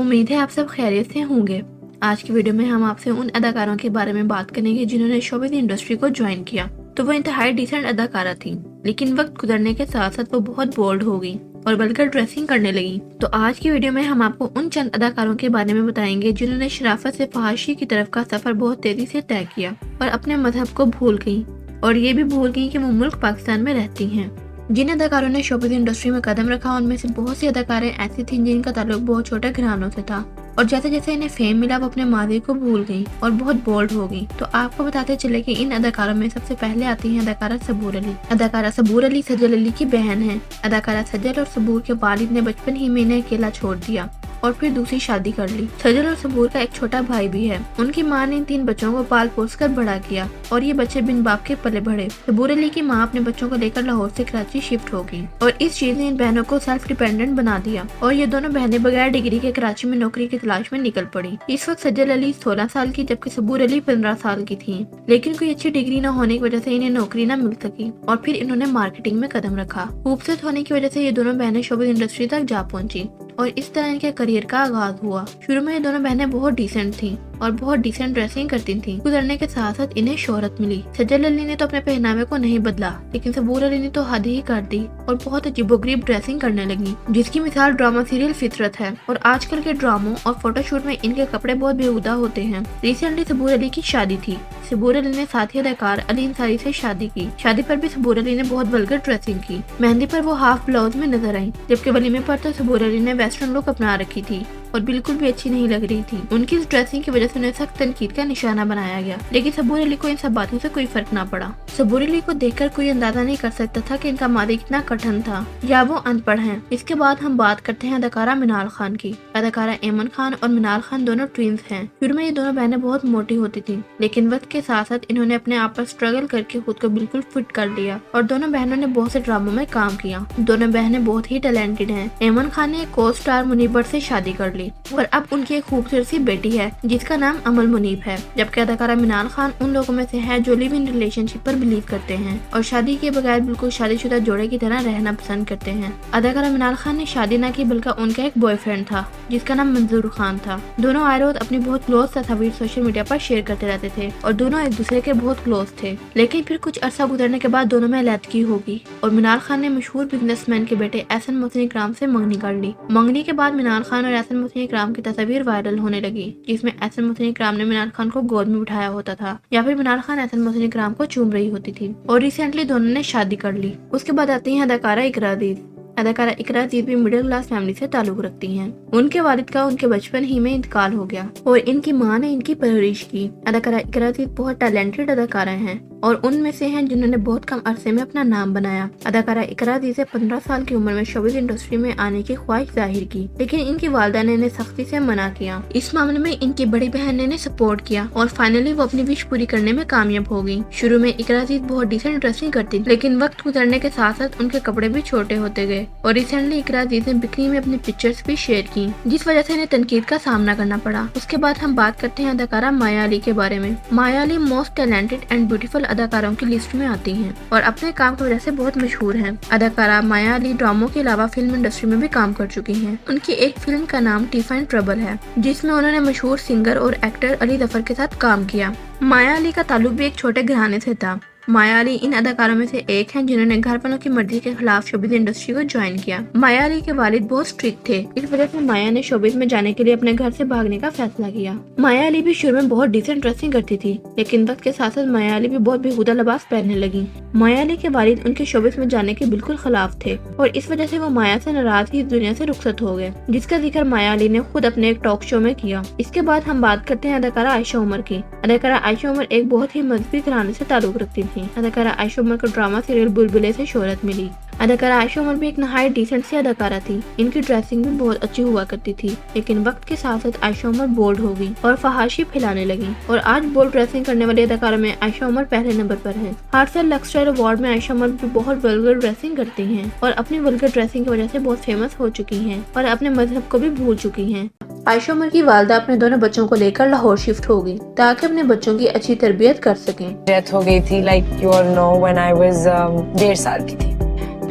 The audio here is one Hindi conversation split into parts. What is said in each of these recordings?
उम्मीद है आप सब खैरियत से होंगे। आज की वीडियो में हम आपसे उन अदाकारों के बारे में बात करेंगे जिन्होंने शोबिज़ इंडस्ट्री को ज्वाइन किया। तो वो इंतहाई डिसेंट अदाकारा थी, लेकिन वक्त गुजरने के साथ साथ वो बहुत बोल्ड हो गई और वल्गर ड्रेसिंग करने लगी। तो आज की वीडियो में हम आपको उन चंद अदाकारों के बारे में बताएंगे जिन्होंने शराफत से फहाशी की तरफ का सफर बहुत तेजी से तय किया और अपने मजहब को भूल गई, और ये भी भूल गई कि वो मुल्क पाकिस्तान में रहती हैं। जिन अदाकारों ने शोबिज़ इंडस्ट्री में कदम रखा उनमें से बहुत सी अदाकारें ऐसी थीं जिनका ताल्लुक बहुत छोटे घरानों से था, और जैसे जैसे इन्हें फेम मिला वो अपने माजी को भूल गई और बहुत बोल्ड हो गई। तो आपको बताते चले कि इन अदाकारों में सबसे पहले आती हैं अदाकारा सबूर अली। अदाकारा सबूर अली सज्जल अली की बहन है। अदाकारा सज्जल और सबूर के वालिद ने बचपन ही में इन्हें अकेला छोड़ दिया और फिर दूसरी शादी कर ली। सज्जल और सबूर का एक छोटा भाई भी है। उनकी माँ ने इन 3 बच्चों को पाल पोस कर बड़ा किया और ये बच्चे बिन बाप के पले बढ़े। सबूर अली की माँ अपने बच्चों को लेकर लाहौर से कराची शिफ्ट हो गई और इस चीज ने इन बहनों को सेल्फ डिपेंडेंट बना दिया और ये दोनों बहनें बगैर डिग्री के कराची में नौकरी की तलाश में निकल पड़ी। इस वक्त सज्जल अली 16 साल की जबकि सबूर अली 15 साल की थी, लेकिन कोई अच्छी डिग्री न होने की वजह से इन्हें नौकरी न मिल सकी और फिर इन्होंने मार्केटिंग में कदम रखा। खूबसूरत होने की वजह से ये दोनों बहनें शोबिज़ इंडस्ट्री तक जा पहुंची और इस तरह इनके करियर का आगाज हुआ। शुरू में ये दोनों बहनें बहुत डिसेंट थीं और बहुत डिसेंट ड्रेसिंग करती थीं। गुजरने के साथ साथ इन्हें शोहरत मिली। सज्जल अली ने तो अपने पहनावे को नहीं बदला, लेकिन सबूर अली ने तो हद ही कर दी और बहुत अजीबोगरीब ड्रेसिंग करने लगी, जिसकी मिसाल ड्रामा सीरियल फितरत है। और आजकल के ड्रामों और फोटोशूट में इनके कपड़े बहुत बेहुदा होते हैं। रिसेंटली सबूर अली की शादी थी। सबूर अली ने साथी अदाकार अली अंसारी से शादी की। शादी पर भी सबूर अली ने बहुत वल्गर ड्रेसिंग की। मेहंदी पर वो हाफ ब्लाउज में नजर आई, जबकि वलीमे पर तो सबूर अली ने वेस्टर्न लुक अपना रखी थी और बिल्कुल भी अच्छी नहीं लग रही थी। उनकी इस ड्रेसिंग की वजह से उन्हें सख्त तनकीद का निशाना बनाया गया, लेकिन सबूर अली को इन सब बातों से कोई फर्क ना पड़ा। सबूर अली को देखकर कोई अंदाजा नहीं कर सकता था कि इनका मादी कितना कठिन था या वो अनपढ़ हैं। इसके बाद हम बात करते हैं अदाकारा मिनाल खान की। अदाकारा ऐमन खान और मिनाल खान दोनों ट्विंस हैं। शुरू में ये दोनों बहनें बहुत मोटी होती थी, लेकिन वक्त के साथ साथ इन्होंने अपने आप पर स्ट्रगल करके खुद को बिल्कुल फिट कर लिया और दोनों बहनों ने बहुत से ड्रामों में काम किया। दोनों बहनें बहुत ही टैलेंटेड हैं। ऐमन खान ने को स्टार मुनीब भट्ट से शादी कर ली और अब उनकी एक खूबसूरत सी बेटी है जिसका नाम अमल मुनीब है, जबकि अदाकारा मिनाल खान उन लोगों में से है जो लिव इन रिलेशनशिप पर बिलीव करते हैं और शादी के बगैर बिल्कुल शादीशुदा जोड़े की तरह रहना पसंद करते हैं। अदाकारा मिनाल खान ने शादी न की, बल्कि उनका एक बॉयफ्रेंड था जिसका नाम मंजूर खान था। दोनों आए रोज अपनी बहुत क्लोज तस्वीर सोशल मीडिया पर शेयर करते रहते थे और दोनों एक दूसरे के बहुत क्लोज थे। लेकिन फिर कुछ अरसा गुजरने के बाद दोनों में अलहदगी होगी और मिनाल खान ने मशहूर बिजनेसमैन के बेटे एहसन मोहसिन इकराम से मंगनी कर ली। मंगनी के बाद मिनाल खान और एहसन मोहसिन इकराम की तस्वीर वायरल होने लगी, जिसमें एहसन मोहसिन इकराम ने मिनाल खान को गोद में उठाया होता था या फिर मिनाल खान एहसन मोहसिन इकराम को चूम रही होती थी। और रिसेंटली दोनों ने शादी कर ली। उसके बाद आती है अदाकारा इकरा अजीज। अदाकारा इकरा अजीज भी मिडिल क्लास फैमिली से ताल्लुक रखती हैं। उनके वालिद का उनके बचपन ही में इंतकाल हो गया और इनकी माँ ने इनकी परवरिश की। अदाकारा इकरा अजीज बहुत टैलेंटेड अदाकारा हैं और उनमें से हैं जिन्होंने बहुत कम अरसे में अपना नाम बनाया। अदाकारा इकरा अजीज ने 15 साल की उम्र में शोबिज़ इंडस्ट्री में आने की ख्वाहिश जाहिर की, लेकिन इनकी वालिदा ने इन्हें सख्ती से मना किया। इस मामले में इनकी बड़ी बहन ने इन्हें सपोर्ट किया और फाइनली वो अपनी विश पूरी करने में कामयाब हो गई। शुरू में इकरा अजीज बहुत डिसेंट ड्रेसिंग करती, लेकिन वक्त गुजरने के साथ साथ उनके कपड़े भी छोटे होते गए और रिसेंटली इकरा अजीज ने बिकनी में अपनी पिक्चर्स भी शेयर की, जिस वजह से इन्हें तनकीद का सामना करना पड़ा। उसके बाद हम बात करते हैं अदाकारा माया अली के बारे में। Maya Ali most talented and beautiful अदाकारों की लिस्ट में आती हैं और अपने काम की वजह से बहुत मशहूर हैं। अदाकारा माया अली ड्रामों के अलावा फिल्म इंडस्ट्री में भी काम कर चुकी हैं। उनकी एक फिल्म का नाम टीफा इन ट्रबल है, जिसमें उन्होंने मशहूर सिंगर और एक्टर अली जफर के साथ काम किया। माया अली का ताल्लुक भी एक छोटे घराने से था। माया अली इन अदाकारों में से एक हैं जिन्होंने घर वालों की मर्जी के खिलाफ शोबिज़ इंडस्ट्री को ज्वाइन किया। माया अली के वालिद बहुत स्ट्रिक्ट थे, इस वजह से माया ने शोबिज़ में जाने के लिए अपने घर से भागने का फैसला किया। माया अली भी शुरू में बहुत डिसेंट ड्रेसिंग करती थी, लेकिन वक्त के साथ साथ माया अली भी बहुत बेहुदा लिबास पहनने लगी। माया अली के वालिद उनके शोबिज़ में जाने के बिल्कुल खिलाफ थे और इस वजह से वो माया से नाराज ही इस दुनिया से रुखसत हो गए, जिसका जिक्र माया अली ने खुद अपने एक टॉक शो में किया। इसके बाद हम बात करते हैं अदाकारा आयशा उमर की। अदाकारा आयशा उमर एक बहुत ही मजबूत घराने से ताल्लुक रखती थी। अदाकारा आयशा उमर को ड्रामा सीरियल बुलबुले से शोहरत मिली। अदाकारा आयशा उमर भी एक नहायत डिसेंट सी अदाकारा थी। इनकी ड्रेसिंग भी बहुत अच्छी हुआ करती थी, लेकिन वक्त के साथ साथ आयशा उमर बोल्ड हो गई और फहाशी फैलाने लगी और आज बोल्ड ड्रेसिंग करने वाली अदाकारा में आयशा उमर पहले नंबर पर है। हर साल लक्स स्टाइल अवार्ड में आयशा उमर भी बहुत वल्गर ड्रेसिंग करती हैं और अपनी वल्गर ड्रेसिंग की वजह से बहुत फेमस हो चुकी हैं और अपने मजहब को भी भूल चुकी हैं। आयशा उमर की वालदा अपने दोनों बच्चों को लेकर लाहौर शिफ्ट हो गई ताकि अपने बच्चों की अच्छी तरबियत कर सकें। डेथ हो गई थी, like you all know, when I was 1.5 साल की थी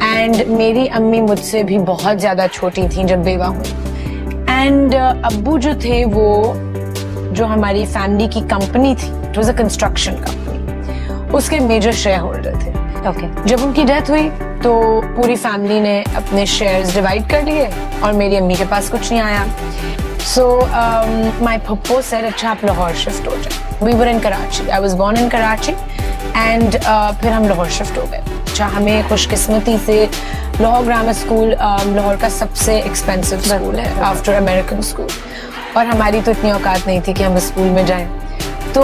एंड मेरी अम्मी मुझसे भी बहुत ज्यादा छोटी थी जब बेवा हुई। एंड अब्बू जो थे वो जो हमारी फैमिली की कंपनी थी, it was a construction company, उसके मेजर शेयर होल्डर थे। Okay. जब उनकी डेथ हुई तो पूरी फैमिली ने अपने शेयर्स डिवाइड कर लिए और मेरी अम्मी के पास कुछ नहीं आया। सो माय पप्पो सेड अच्छा आप लाहौर शिफ्ट हो जाए। We were in Karachi, I was born in Karachi and फिर हम लाहौर शिफ्ट हो गए। अच्छा, हमें खुशकिस्मती से लाहौर ग्रामर स्कूल लाहौर का सबसे एक्सपेंसिव स्कूल है आफ्टर अमेरिकन स्कूल, और हमारी तो इतनी औकात नहीं थी कि हम स्कूल में जाएं। तो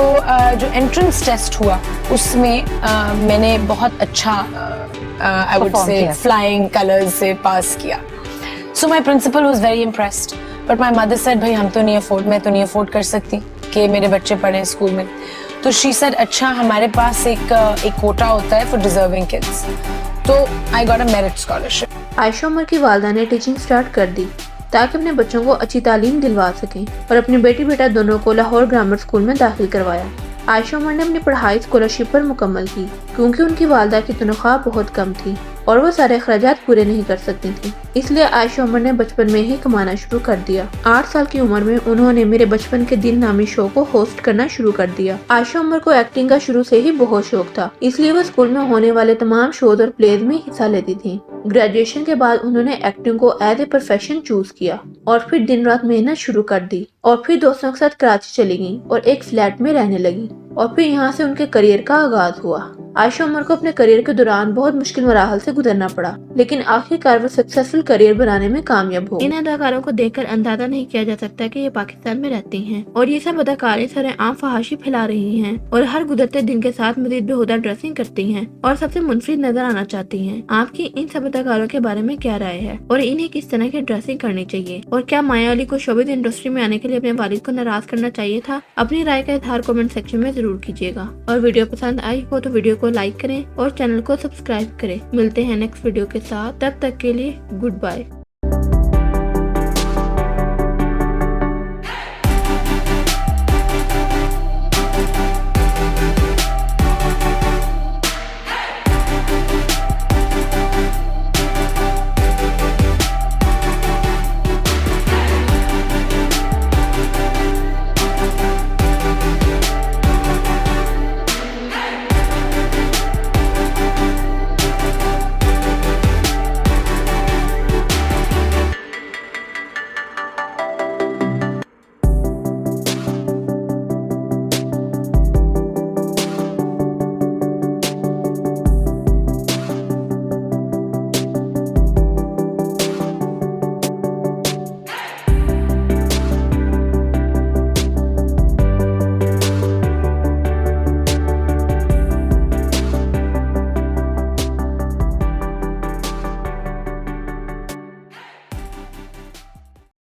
जो एंट्रेंस टेस्ट हुआ उसमें मैंने बहुत अच्छा आई वुड Perform से किया। फ्लाइंग कलर्स से पास किया। So my principal was very impressed, but my mother said भाई मैं तो नहीं अफोर्ड कर सकती कि मेरे बच्चे पढ़े स्कूल में। तो शी सेड अच्छा हमारे पास एक कोटा होता है फॉर डिजर्विंग किड्स, तो I got a merit scholarship. Ayesha Umar की वालदा ने टीचिंग स्टार्ट कर दी ताकि अपने बच्चों को अच्छी तालीम दिलवा सकें और अपनी बेटी बेटा दोनों को लाहौर ग्रामर स्कूल में दाखिल करवाया। आयशा उमर ने अपनी पढ़ाई स्कॉलरशिप पर मुकम्मल की क्योंकि उनकी वालदा की तनख्वाह बहुत कम थी और वो सारे अखराजात पूरे नहीं कर सकती थी, इसलिए आयशा उमर ने बचपन में ही कमाना शुरू कर दिया। 8 साल की उम्र में उन्होंने मेरे बचपन के दिन नामी शो को होस्ट करना शुरू कर दिया। आयशा उमर को एक्टिंग का शुरू से ही बहुत शौक था, इसलिए वो स्कूल में होने वाले तमाम शोज और प्लेज में हिस्सा लेती थी। ग्रेजुएशन के बाद उन्होंने एक्टिंग को एज ए प्रोफेशन चूज किया और फिर दिन रात मेहनत शुरू कर दी और फिर दोस्तों के साथ कराची चली गईं और एक फ्लैट में रहने लगी और फिर यहाँ से उनके करियर का आगाज हुआ। आयशा उमर को अपने करियर के दौरान बहुत मुश्किल मराहल से गुजरना पड़ा, लेकिन आखिरकार वो सक्सेसफुल करियर बनाने में कामयाब हो। इन अदाकारों को देखकर अंदाजा नहीं किया जा सकता कि ये पाकिस्तान में रहती हैं और ये सब अदाकारें सरेआम फहाशी फैला रही हैं और हर गुजरते दिन के साथ मजीद बेहुदा ड्रेसिंग करती हैं और सबसे मुनफरिद नजर आना चाहती हैं। आपकी इन सब अदाकारों के बारे में क्या राय है और इन्हें किस तरह की ड्रेसिंग करनी चाहिए, और क्या माया अली को शोबिज़ इंडस्ट्री में आने के लिए अपने वालिद को नाराज करना चाहिए था? अपनी राय का इजहार कमेंट सेक्शन में जरूर कीजिएगा और वीडियो पसंद आई हो तो वीडियो को लाइक करें और चैनल को सब्सक्राइब करें। मिलते हैं नेक्स्ट वीडियो के साथ, तब तक के लिए गुड बाय।